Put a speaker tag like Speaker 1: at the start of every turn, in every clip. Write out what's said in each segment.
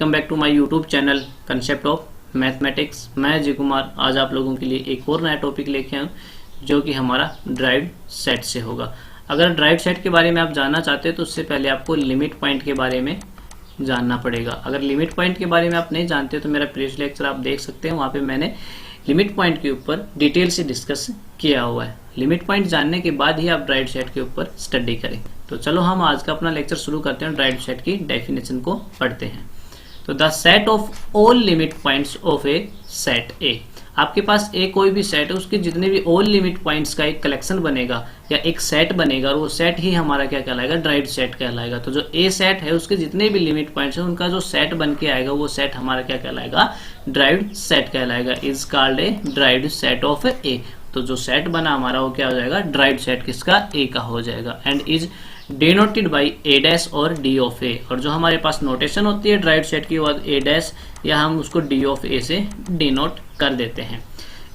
Speaker 1: Welcome back to my YouTube channel concept of mathematics. मैं अजय कुमार आज आप लोगों के लिए एक और नया टॉपिक लेके आया जो कि हमारा ड्राइव्ड सेट से होगा। अगर ड्राइव्ड सेट के बारे में आप जानना चाहते हैं तो उससे पहले आपको लिमिट पॉइंट के बारे में जानना पड़ेगा। अगर लिमिट पॉइंट के बारे में आप नहीं जानते तो मेरा प्रीवियस लेक्चर आप देख सकते हैं, वहाँ पे मैंने लिमिट पॉइंट के ऊपर डिटेल से डिस्कस किया हुआ है। लिमिट पॉइंट जानने के बाद ही आप ड्राइव्ड सेट के ऊपर स्टडी करें। तो चलो हम आज का अपना लेक्चर शुरू करते हैं, ड्राइव्ड सेट की डेफिनेशन को पढ़ते हैं। तो the set of all limit points of a set ए, आपके पास ए कोई भी सेट है, उसके जितने भी ऑल लिमिट पॉइंट्स का एक कलेक्शन बनेगा या एक सेट बनेगा और वो सेट ही हमारा क्या कहलाएगा, ड्राइव्ड सेट कहलाएगा। तो जो ए सेट है उसके जितने भी लिमिट पॉइंट्स हैं उनका जो सेट बन के आएगा वो सेट हमारा क्या कहलाएगा, ड्राइव्ड सेट कहलाएगा। Is called a derived set of A. तो जो सेट बना हमारा वो क्या हो जाएगा, ड्राइव्ड सेट किसका, ए का हो जाएगा। And is denoted by A dash और डी ऑफ ए। और जो हमारे पास नोटेशन होती है ड्राइव्ड सेट की, बाद ए डैश या हम उसको डी ऑफ ए से डिनोट कर देते हैं।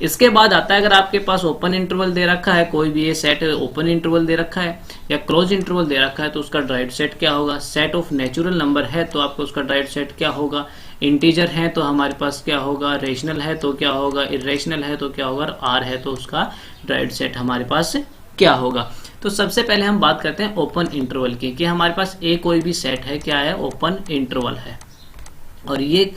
Speaker 1: इसके बाद आता है, अगर आपके पास ओपन इंटरवल दे रखा है, कोई भी ये सेट ओपन इंटरवल दे रखा है या क्लोज इंटरवल दे रखा है, तो उसका ड्राइव्ड सेट क्या होगा। सेट ऑफ नेचुरल नंबर है तो आपको उसका ड्राइव्ड सेट क्या होगा। इंटीजर है तो हमारे पास क्या होगा, रेशनल है तो क्या होगा, इरेशनल है तो क्या होगा, आर है तो उसका ड्राइव्ड सेट हमारे पास क्या होगा। तो सबसे पहले हम बात करते हैं ओपन इंटरवल की, कि हमारे पास ए कोई भी सेट है, क्या है, ओपन इंटरवल है। और ये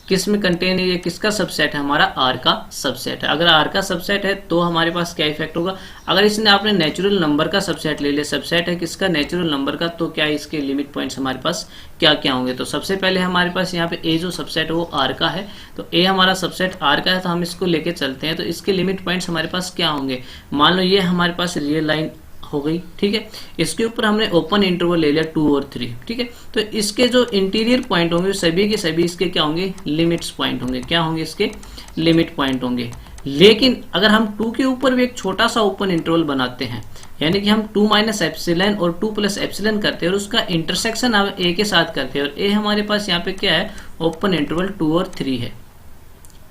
Speaker 1: किस में कंटेन है, ये किसका सबसेट है, हमारा आर का सबसेट है। अगर आर का सबसेट है तो हमारे पास क्या इफेक्ट होगा, अगर इसने आपने नेचुरल नंबर का सबसेट ले लिया, सबसेट है किसका, नेचुरल नंबर का, तो क्या इसके लिमिट पॉइंट्स हमारे पास क्या क्या होंगे। तो सबसे पहले हमारे पास यहाँ पे ए जो सबसेट है वो आर का है, तो ए हमारा सबसेट आर का है, तो हम इसको लेके चलते हैं। तो इसके लिमिट पॉइंट्स हमारे पास क्या होंगे, मान लो ये हमारे पास रियल लाइन हो गई, ठीक है। इसके ऊपर हमने ओपन इंटरवल ले लिया 2 और 3, ठीक है। तो इसके जो इंटीरियर पॉइंट होंगे सभी के सभी इसके क्या होंगे, लिमिट्स पॉइंट होंगे। क्या होंगे, इसके लिमिट पॉइंट होंगे। लेकिन अगर हम 2 के ऊपर भी एक छोटा सा ओपन इंटरवल बनाते हैं, यानी कि हम 2 माइनस एप्सिलॉन और 2 प्लस एप्सिलॉन करते हैं और उसका इंटरसेक्शन हम ए के साथ करते हैं, और ए हमारे पास यहाँ पे क्या है, ओपन इंटरवल 2 और 3 है,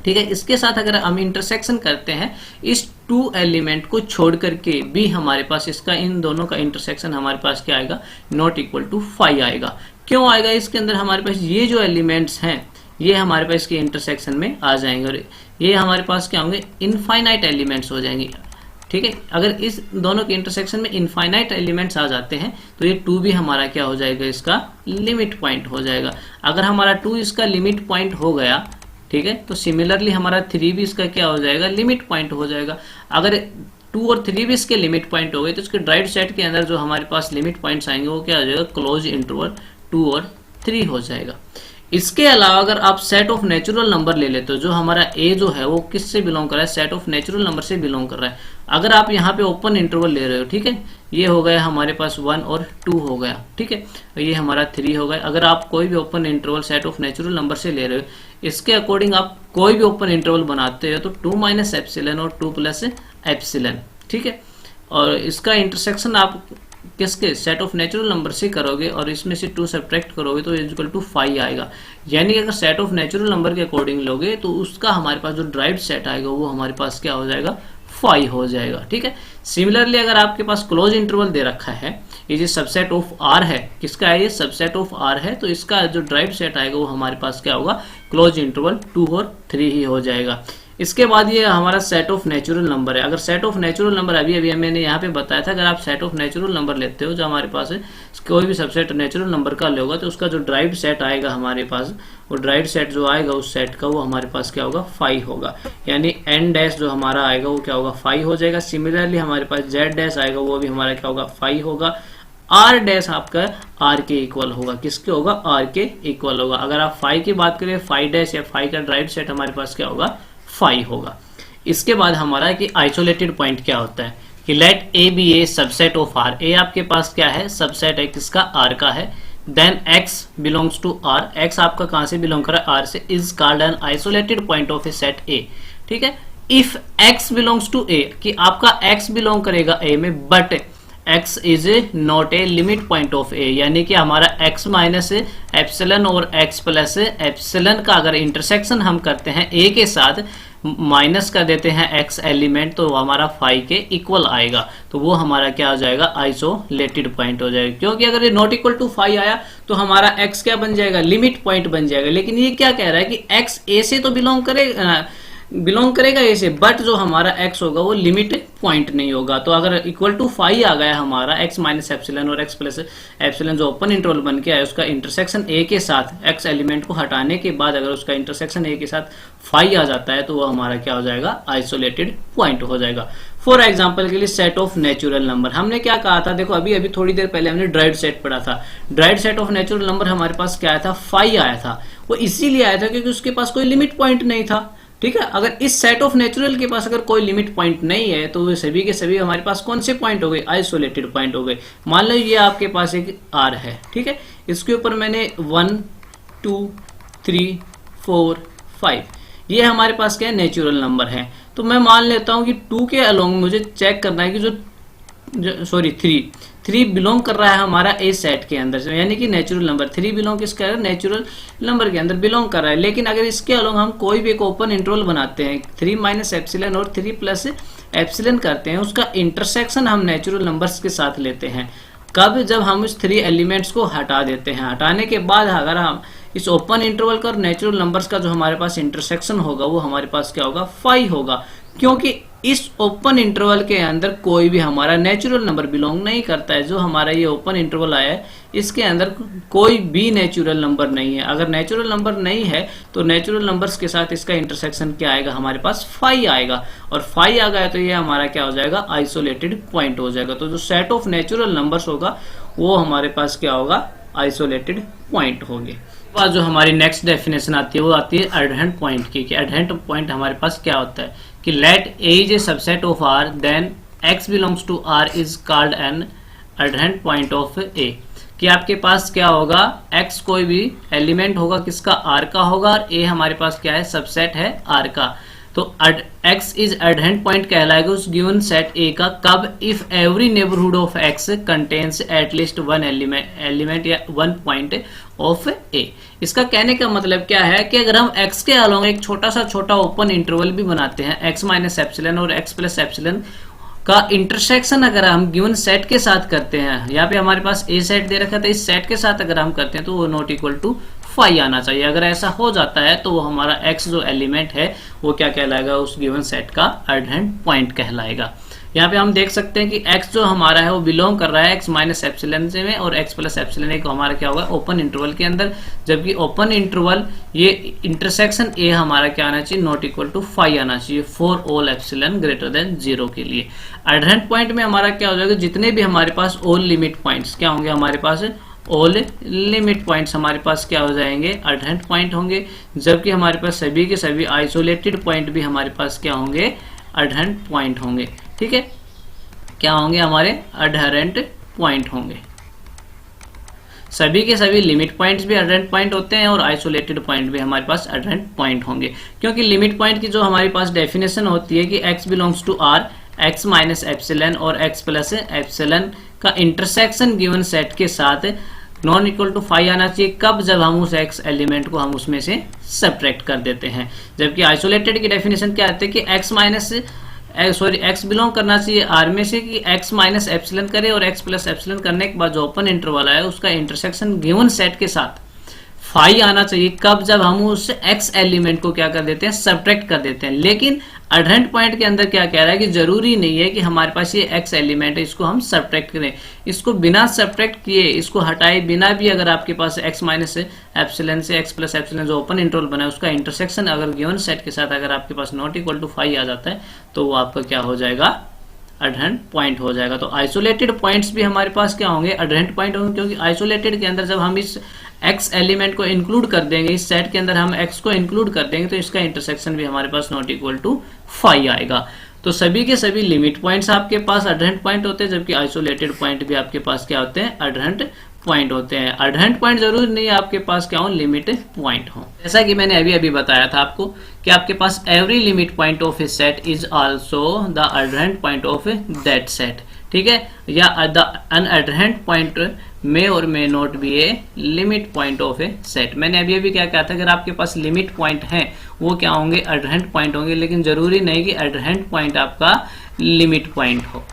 Speaker 1: ठीक है। इसके साथ अगर हम इंटरसेक्शन करते हैं इस 2 एलिमेंट को छोड़ करके भी हमारे पास इसका, इन दोनों का इंटरसेक्शन हमारे पास क्या आएगा, नॉट इक्वल टू 5 आएगा। क्यों आएगा, इसके अंदर हमारे पास ये जो एलिमेंट्स हैं ये हमारे पास इसके इंटरसेक्शन में आ जाएंगे और ये हमारे पास क्या होंगे, इनफाइनाइट एलिमेंट्स हो जाएंगे, ठीक है। अगर इस दोनों के इंटरसेक्शन में इनफाइनाइट एलिमेंट्स आ जाते हैं तो ये 2 भी हमारा क्या हो जाएगा, इसका लिमिट पॉइंट हो जाएगा। अगर हमारा 2 इसका लिमिट पॉइंट हो गया, ठीक है, तो सिमिलरली हमारा 3 भी इसका क्या हो जाएगा, लिमिट पॉइंट हो जाएगा। अगर 2 और 3 भी इसके लिमिट पॉइंट हो गए तो इसके ड्राइव्ड सेट के अंदर जो हमारे पास लिमिट पॉइंट्स आएंगे वो क्या हो जाएगा, क्लोज इंटरवल 2 और 3 हो जाएगा। इसके अलावा अगर आप सेट ऑफ नेचुरल नंबर ले लेते हो, जो हमारा ए जो है वो किससे बिलोंग कर रहा है, सेट ऑफ नेचुरल नंबर से बिलोंग कर रहा है। अगर आप यहाँ पे ओपन इंटरवल ले रहे हो, ठीक है, ये हो गया हमारे पास 1 और 2 हो गया, ठीक है, ये हमारा 3 हो गया। अगर आप कोई भी open interval set of natural number से ले रहे हो, इसके अकॉर्डिंग आप कोई भी ओपन इंटरवल बनाते हो तो 2 माइनस एप्सिलॉन और 2 प्लस एप्सिलॉन, ठीक है। और इसका इंटरसेक्शन आप किसके, सेट ऑफ नेचुरल नंबर से करोगे और इसमें से 2 सब्ट्रैक्ट करोगे तो इक्वल टू 5 आएगा। यानी अगर सेट ऑफ नेचुरल नंबर के अकॉर्डिंग लोगे तो उसका हमारे पास जो ड्राइव्ड सेट आएगा वो हमारे पास क्या हो जाएगा, 5 हो जाएगा, ठीक है। सिमिलरली अगर आपके पास क्लोज इंटरवल दे रखा है, ये जो सबसेट ऑफ आर है, किसका है, ये सबसेट ऑफ आर है, तो इसका जो ड्राइव्ड सेट आएगा वो हमारे पास क्या होगा, क्लोज इंटरवल 2 और 3 ही हो जाएगा। इसके बाद ये हमारा सेट ऑफ नेचुरल नंबर है। अगर सेट ऑफ नेचुरल नंबर अभी मैंने यहाँ पे बताया था, अगर आप सेट ऑफ नेचुरल नंबर लेते हो, जो हमारे पास है, कोई भी सबसेट नेचुरल नंबर का लोगे तो उसका जो ड्राइव्ड सेट आएगा हमारे पास, वो ड्राइव्ड सेट जो आएगा उस सेट का वो हमारे पास क्या होगा, 5 होगा। यानी एन डैश जो हमारा आएगा वो क्या होगा, 5 हो जाएगा। सिमिलरली हमारे पास जेड डैश आएगा वो भी हमारा क्या होगा, 5 होगा। आर डैश आपका आर के इक्वल होगा, किसके होगा, आर के इक्वल होगा। अगर आप 5 की बात करें, 5 डैश या 5 का ड्राइव्ड सेट हमारे पास क्या होगा, 5 होगा। इसके बाद हमारा कि आइसोलेटेड पॉइंट क्या होता है, कि let A be a subset of R. A आपके पास क्या है, सबसेट है किसका, आर का है। Then x belongs to R, x आपका कहां से बिलोंग कर रहा है, आर से, is called an isolated point of a set A, ठीक है। If x belongs to A, कि आपका एक्स बिलोंग करेगा ए में, but x is not a limit point of A, यानी कि हमारा x माइनस एप्सिलॉन और x प्लस एप्सिलॉन का अगर इंटरसेक्शन हम करते हैं a के साथ, माइनस कर देते हैं x एलिमेंट, तो हमारा फाई के इक्वल आएगा, तो वो हमारा क्या हो जाएगा, आइसोलेटेड पॉइंट हो जाएगा। क्योंकि अगर ये नॉट इक्वल टू फाई आया तो हमारा x क्या बन जाएगा, लिमिट पॉइंट बन जाएगा। लेकिन ये क्या कह रहा है कि x a से तो बिलोंग करेगा ए से, बट जो हमारा x होगा वो लिमिट पॉइंट नहीं होगा। तो अगर इक्वल टू फाई आ गया हमारा x माइनस एप्सिलन और x प्लस एप्सिलन जो ओपन इंटरवल बन के आया, उसका इंटरसेक्शन a के साथ, x एलिमेंट को हटाने के बाद अगर उसका इंटरसेक्शन a के साथ फाई आ जाता है, तो वो हमारा क्या हो जाएगा, आइसोलेटेड पॉइंट हो जाएगा। फॉर एग्जाम्पल के लिए सेट ऑफ नेचुरल नंबर, हमने क्या कहा था, देखो अभी थोड़ी देर पहले हमने ड्राइड सेट पढ़ा था। Dried set of natural number हमारे पास क्या आया था, फाई आया था। वो इसीलिए आया था क्योंकि उसके पास कोई लिमिट पॉइंट नहीं था। ठीक है, अगर इस सेट ऑफ नेचुरल के पास अगर कोई लिमिट पॉइंट नहीं है, तो वे सभी के सभी हमारे पास कौन से पॉइंट हो गए, आइसोलेटेड पॉइंट हो गए। मान लो ये आपके पास एक आर है, ठीक है, इसके ऊपर मैंने 1 2 3 4 5 ये हमारे पास क्या है, नेचुरल नंबर है। तो मैं मान लेता हूं कि 2 के अलोंग मुझे चेक करना है कि जो सॉरी 3 बिलोंग कर रहा है हमारा ए सेट के अंदर, यानी कि नेचुरल नंबर 3 बिलोंग किसका है, नेचुरल नंबर के अंदर बिलोंग कर रहा है। लेकिन अगर इसके अलोंग हम कोई भी एक ओपन इंटरवल बनाते हैं, 3 माइनस एप्सिलन और 3 प्लस एप्सिलन करते हैं, उसका इंटरसेक्शन हम नेचुरल नंबर्स के साथ लेते हैं। कब, जब हम इस 3 एलिमेंट्स को हटा देते हैं। हटाने के बाद अगर हम इस ओपन इंटरवल का और नेचुरल नंबर्स का जो हमारे पास इंटरसेक्शन होगा, वो हमारे पास क्या होगा, फाई होगा। क्योंकि इस ओपन इंटरवल के अंदर कोई भी हमारा नेचुरल नंबर बिलोंग नहीं करता है। जो हमारा ये ओपन इंटरवल आया है, इसके अंदर कोई भी नेचुरल नंबर नहीं है। अगर नेचुरल नंबर नहीं है तो नेचुरल नंबर्स के साथ इसका इंटरसेक्शन क्या आएगा, हमारे पास फाई आएगा। और फाई आ गया तो ये हमारा क्या हो जाएगा, आइसोलेटेड पॉइंट हो जाएगा। तो जो सेट ऑफ नेचुरल नंबर्स होगा वो हमारे पास क्या होगा, आइसोलेटेड पॉइंट होंगे। जो हमारी नेक्स्ट डेफिनेशन आती है वो आती है एडहेंट पॉइंट की। कि एडहेंट पॉइंट हमारे पास क्या होता है कि let A is a subset of R, then x belongs to R is called an adherent point of A. कि आपके पास क्या होगा, x कोई भी एलिमेंट होगा किसका, r का होगा, और a हमारे पास क्या है, सबसेट है r का। तो x इज एडहेंट पॉइंट कहलाएगा उस गिवन सेट a का, कब, if every neighbourhood of x contains at least one element या वन पॉइंट ऑफ a। इसका कहने का मतलब क्या है कि अगर हम x के अलोंग एक छोटा ओपन इंटरवल भी बनाते हैं, x माइनस एप्सिलन और x प्लस एप्सिलन का इंटरसेक्शन अगर हम गिवन सेट के साथ करते हैं, यहाँ पे हमारे पास ए सेट दे रखा था, इस सेट के साथ अगर हम करते हैं तो वो नॉट इक्वल टू फाई आना चाहिए। अगर ऐसा हो जाता है तो वो हमारा x जो एलिमेंट है वो क्या कहलाएगा, उस गिवन सेट का एडहेंट पॉइंट कहलाएगा। यहाँ पे हम देख सकते हैं कि x जो हमारा है वो बिलोंग कर रहा है x माइनस एप्सिलन से में, और x प्लस एप्सिलन एक हमारा क्या होगा, ओपन इंटरवल के अंदर। जबकि ओपन इंटरवल ये इंटरसेक्शन a हमारा क्या आना चाहिए, नॉट इक्वल टू फाई आना चाहिए for all epsilon greater than 0 के लिए। एडहेंट पॉइंट में हमारा क्या हो जाएगा, जितने भी हमारे पास ऑल लिमिट पॉइंट्स क्या होंगे, हमारे पास ऑल लिमिट पॉइंट्स हमारे पास क्या हो जाएंगे, एडहेंट पॉइंट होंगे। जबकि हमारे पास सभी के सभी आइसोलेटेड पॉइंट भी हमारे पास क्या होंगे, एडहेंट पॉइंट होंगे। ठीक है, क्या होंगे, हमारे एडहेरेंट पॉइंट होंगे। सभी के सभी लिमिट पॉइंट्स भी एडहेरेंट पॉइंट होते हैं और आइसोलेटेड पॉइंट भी हमारे पास एडहेरेंट पॉइंट होंगे। क्योंकि लिमिट पॉइंट की जो हमारे पास डेफिनेशन होती है कि x belongs to r, x minus epsilon और x प्लस एप्सिलन का इंटरसेक्शन गिवन सेट के साथ नॉन इक्वल टू फाई आना चाहिए। कब, जब हम उस x एलिमेंट को हम उसमें से सब्ट्रैक्ट कर देते हैं। जबकि आइसोलेटेड की डेफिनेशन क्या आती है कि x बिलोंग करना चाहिए r में से, कि x माइनस एप्सिलन करे और x प्लस एप्सिलन करने के बाद जो ओपन इंटरवल है उसका इंटरसेक्शन गिवन सेट के साथ फाई आना चाहिए। कब, जब हम उस x एलिमेंट को क्या कर देते हैं, सब्ट्रैक्ट कर देते हैं। लेकिन एडहेरेंट पॉइंट के अंदर क्या कह रहा है कि जरूरी नहीं है कि हमारे पास ये x एलिमेंट है इसको हम सब्ट्रैक्ट करें। इसको बिना सब्ट्रैक्ट किए, इसको हटाए बिना भी अगर आपके पास x माइनस एप्सिलन से x प्लस एप्सिलन जो ओपन इंटरवल बना है उसका इंटरसेक्शन अगर गिवन सेट के साथ अगर आपके पास नॉट इक्वल टू फाई आ जाता है तो वो आपका क्या हो जाएगा, एडहेरेंट पॉइंट हो जाएगा। तो आइसोलेटेड पॉइंट्स भी हमारे पास क्या होंगे, एडहेरेंट पॉइंट होंगे। क्योंकि आइसोलेटेड के अंदर जब हम इस x एलिमेंट को इंक्लूड कर देंगे, इस सेट के अंदर हम x को इंक्लूड कर देंगे, तो इसका इंटरसेक्शन भी हमारे पास नॉट इक्वल टू फाई आएगा। तो सभी के सभी लिमिट पॉइंट्स आपके पास एडहेरेंट पॉइंट होते हैं, जबकि आइसोलेटेड पॉइंट भी आपके पास क्या होते हैं, एडहेरेंट पॉइंट होते हैं। एडहेरेंट पॉइंट जरूरी नहीं है आपके पास क्या हो, लिमिट पॉइंट हो। जैसा कि मैंने अभी बताया था आपको कि आपके पास every limit point of a set is also the adherent point of that set. ठीक है, या द अनएडहेरेंट पॉइंट मे और may not be a limit point of a set. मैंने अभी अभी क्या कहा था, अगर आपके पास लिमिट पॉइंट है वो क्या होंगे, एडहेरेंट पॉइंट होंगे, लेकिन जरूरी नहीं कि एडहेरेंट पॉइंट आपका लिमिट पॉइंट हो।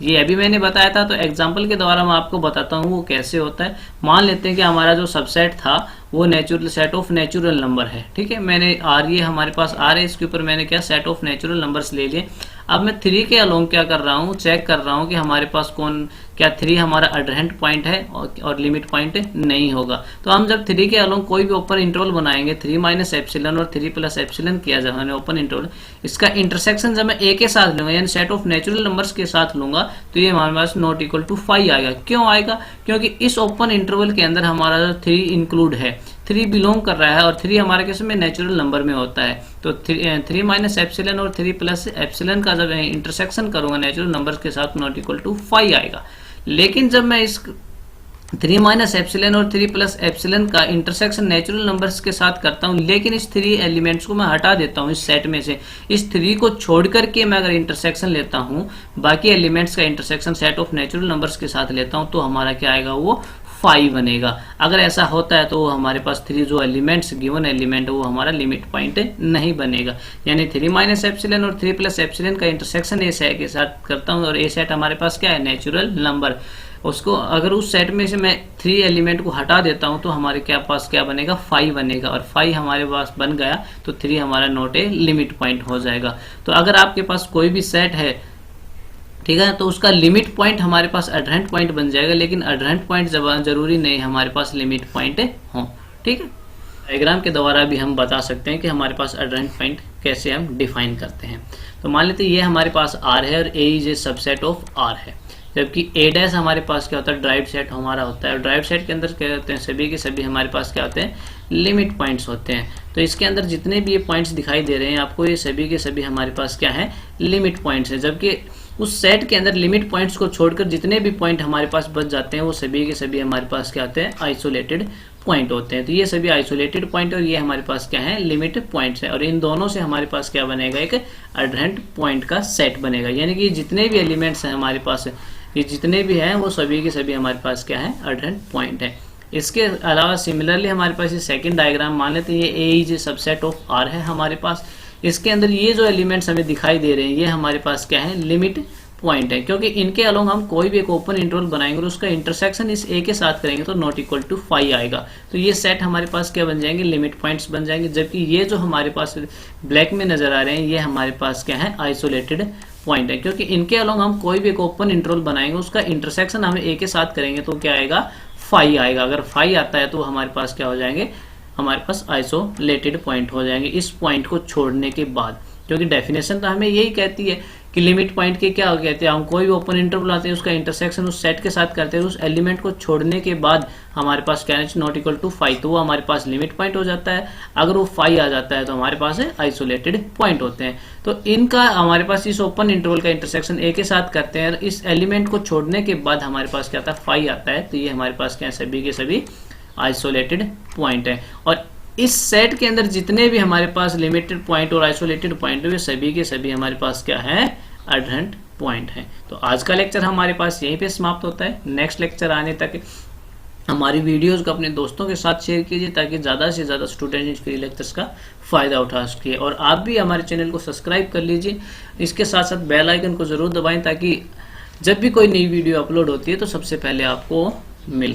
Speaker 1: ये अभी मैंने बताया था, तो एग्जांपल के द्वारा मैं आपको बताता हूँ वो कैसे होता है। मान लेते हैं कि हमारा जो सबसेट था वो natural set of natural number है, ठीक है। मैंने आर, ये हमारे पास आर है, इसके ऊपर मैंने क्या सेट ऑफ नेचुरल नंबर्स ले लिए। अब मैं 3 के अलोंग क्या कर रहा हूँ, चेक कर रहा हूँ कि हमारे पास क्या 3 हमारा एडहेरेंट पॉइंट है और लिमिट पॉइंट नहीं होगा। तो हम जब 3 के अलोंग कोई भी ओपन इंटरवल बनाएंगे, 3 माइनस एप्सिलॉन और 3 प्लस एप्सिलॉन किया जब हमने ओपन इंटरवल, इसका इंटरसेक्शन जब मैं ए के साथ लूंगा यानी सेट ऑफ नेचुरल नंबर्स के साथ लूंगा, तो ये हमारे पास नॉट इक्वल टू 5 आएगा। क्यों आएगा, क्योंकि इस ओपन इंटरवल के अंदर हमारा 3 इंक्लूड है, 3 बिलोंग कर रहा है, और 3 हमारे केस में नेचुरल नंबर में होता है। तो 3 माइनस एप्सिलॉन और 3 प्लस एप्सिलॉन का जब इंटरसेक्शन करूंगा नेचुरल नंबर्स के साथ, नॉट इक्वल टू 5 आएगा। लेकिन जब मैं इस 3 माइनस एप्सिलॉन और 3 प्लस एप्सिलॉन का इंटरसेक्शन नेचुरल नंबर्स के साथ करता हूं, लेकिन इस 3 एलिमेंट्स को मैं हटा देता हूं इस सेट में से, इस 3 को छोड़ करके मैं अगर इंटरसेक्शन लेता हूं, बाकी एलिमेंट्स का intersection set of natural numbers के साथ लेता हूं, तो हमारा क्या आएगा, वो 5 बनेगा। अगर ऐसा होता है तो हमारे पास 3 जो एलिमेंट्स गिवन एलिमेंट है वो हमारा लिमिट पॉइंट नहीं बनेगा। यानी 3 माइनस एप्सिलॉन और 3 प्लस एप्सिलॉन का इंटरसेक्शन ए सेट के साथ करता हूं, और ए सेट हमारे पास क्या है, नेचुरल नंबर। उसको अगर उस सेट में से मैं 3 एलिमेंट को हटा देता हूं तो हमारे पास क्या बनेगा, 5 बनेगा, और 5 हमारे पास बन गया तो 3 हमारा नॉट ए लिमिट पॉइंट हो जाएगा। तो अगर आपके पास कोई भी सेट है, ठीक है, तो उसका लिमिट पॉइंट हमारे पास एडहेरेंट पॉइंट बन जाएगा, लेकिन एडहेरेंट पॉइंट जरूरी नहीं हमारे पास लिमिट पॉइंट हो, ठीक है। डायग्राम के द्वारा भी हम बता सकते हैं कि हमारे पास एडहेरेंट पॉइंट कैसे हम डिफाइन करते हैं। तो मान लेते हैं ये हमारे पास आर है और A is a subset of R है, जबकि ए डैश हमारे पास क्या होता है, ड्राइव सेट हमारा होता है। और ड्राइव सेट के अंदर क्या होते हैं, सभी के सभी हमारे पास क्या होते हैं, लिमिट पॉइंट्स होते हैं। तो इसके अंदर जितने भी ये पॉइंट्स दिखाई दे रहे हैं आपको, ये सभी के सभी हमारे पास क्या है, लिमिट पॉइंट्स है। जबकि उस सेट के अंदर लिमिट पॉइंट्स को छोड़कर जितने भी पॉइंट हमारे पास बच जाते हैं वो सभी के सभी हमारे पास क्या आते हैं, आइसोलेटेड पॉइंट होते हैं। तो ये सभी आइसोलेटेड पॉइंट और ये हमारे पास क्या है, लिमिट पॉइंट्स है, और इन दोनों से हमारे पास क्या बनेगा, एक एडहेरेंट पॉइंट का सेट बनेगा। यानी कि जितने भी एलिमेंट्स हैं हमारे पास, ये जितने भी हैं वो सभी के सभी हमारे पास क्या है, एडहेरेंट पॉइंट है। इसके अलावा सिमिलरली हमारे पास ये सेकंड डायग्राम मान लेते हैं, ये ए इज सबसेट ऑफ आर है हमारे पास। इसके अंदर ये जो एलिमेंट्स हमें दिखाई दे रहे हैं ये हमारे पास क्या है, लिमिट पॉइंट है, क्योंकि इनके अलोंग हम कोई भी एक ओपन इंटरवल बनाएंगे और उसका इंटरसेक्शन इस ए के साथ करेंगे तो नॉट इक्वल टू 5 आएगा। तो ये सेट हमारे पास क्या बन जाएंगे, लिमिट पॉइंट्स बन जाएंगे। जबकि ये जो हमारे पास ब्लैक में नजर आ रहे हैं ये हमारे पास क्या है, आइसोलेटेड पॉइंट है, क्योंकि इनके अलोंग हम कोई भी एक ओपन इंटरवल बनाएंगे उसका इंटरसेक्शन हम ए के साथ करेंगे तो क्या आएगा, 5 आएगा। अगर 5 आता है तो हमारे पास क्या हो जाएंगे, हमारे पास आइसोलेटेड पॉइंट हो जाएंगे इस पॉइंट को छोड़ने के बाद। क्योंकि डेफिनेशन तो हमें यही कहती है कि लिमिट पॉइंट के क्या कहते हैं, हम कोई भी ओपन इंटरवल आते हैं उसका इंटरसेक्शन उस सेट के साथ करते हैं, उस एलिमेंट को छोड़ने के बाद हमारे पास क्या है, नॉट इक्वल टू 5, तो वो हमारे पास लिमिट पॉइंट हो जाता है। अगर वो 5 आ जाता है तो हमारे पास आइसोलेटेड पॉइंट होते हैं। तो इनका हमारे पास इस ओपन इंटरवल का इंटरसेक्शन ए के साथ करते हैं, इस एलिमेंट को छोड़ने के बाद हमारे पास क्या आता है, 5 आता है। तो ये हमारे पास क्या है, सभी के सभी आइसोलेटेड पॉइंट है। और इस सेट के अंदर जितने भी हमारे पास लिमिटेड पॉइंट और आइसोलेटेड पॉइंट है सभी के सभी हमारे पास क्या है, एडहेरेंट पॉइंट है। तो आज का लेक्चर हमारे पास यहीं पे समाप्त होता है। नेक्स्ट लेक्चर आने तक हमारी वीडियोस को अपने दोस्तों के साथ शेयर कीजिए ताकि ज़्यादा से ज़्यादा स्टूडेंट इन फ्री लेक्चर्स का फ़ायदा उठा सके। और आप भी हमारे चैनल को सब्सक्राइब कर लीजिए, इसके साथ साथ बेल आइकन को ज़रूर दबाएं ताकि जब भी कोई नई वीडियो अपलोड होती है तो सबसे पहले आपको मिल सके।